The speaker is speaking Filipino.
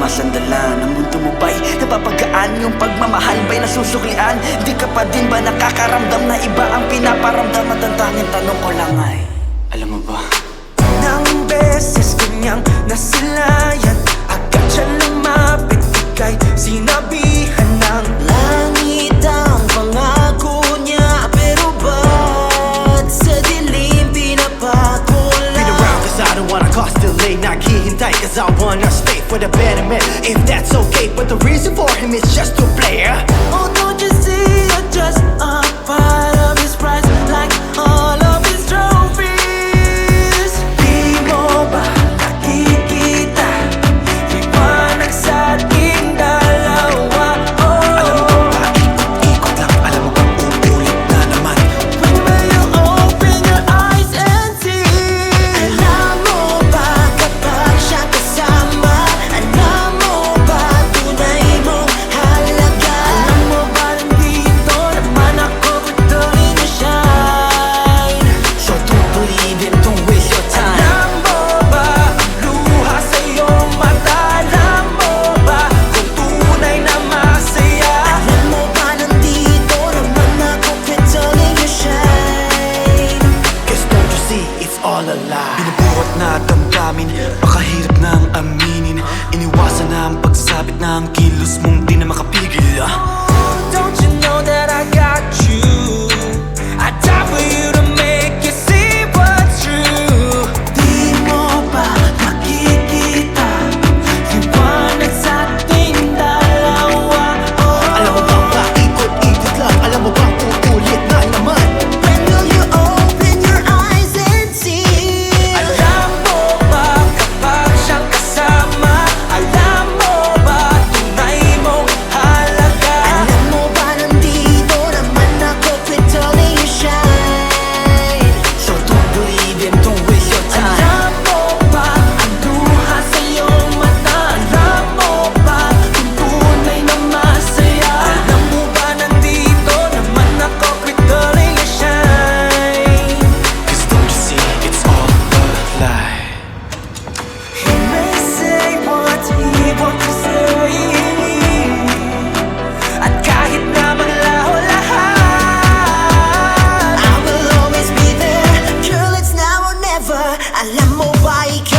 sumasandalan ang mundo mo ba'y napapagaan? Yung pagmamahal ba'y nasusuklian? Di ka pa din ba nakakaramdam na iba ang pinaparamdam? At ang tanging tanong ko lang ay, alam mo ba? Nang beses kanyang nasilayan, agad siya lumapit, ika'y sinabihan ng langit ang pangako niya. Pero ba't sa dilim pinapakulan? Been around cause I don't wanna cause delay. Naghihintay cause I wanna stay for the betterment. If that's okay, but the reason for him is just to play. Oh, don't you see you're just a part of his prize, like all of his trophies. Di mo ba nakikita liwanag sa ating dalawa? Oh, Alam mo ba, ikot-ikot lang. Alam mo bang uulit na naman? when will you open your eyes and see? Alam mo ba kapag siya kasama, alam mo ba tunay mong halaga? Alam mo ba nandito naman ako, tuloy na shine. So don't believe him, don't waste your time. Alam mo ba ang luha sa iyong mata? Alam mo ba kung tunay na masaya? Alam mo ba nandito naman ako, tuloy na shine. Cause don't you see, it's all a lie. Binubuhat na damdamin, pakahirap nang aminin. Iniwasan na ang pagsabit na ang kilos mong di na makapigil. Don't you know that I got you? I die for you to make you see what's true. Di mo ba makikita liwanag sa ating dalawa? Alam mo bang paikot-ikot lang? Alam mo bang uulit na naman? When will you open your eyes and see? Alam mo ba kapag siyang kasama? Alam mo ba tunay mong halaga? Alam mo ba nandito naman ako, tuloy na shine. So don't believe him, don't waste your time. Alam mo ba ang luha sa iyong mata? Alam mo ba kung tunay na masaya? Alam mo ba nandito naman ako, tuloy na shine. Cause don't you see, it's all a lie. He may say what he wants to say, at kahit na maglaho lahat, I will always be there. Girl, it's now or never. Alam mo ba ikaw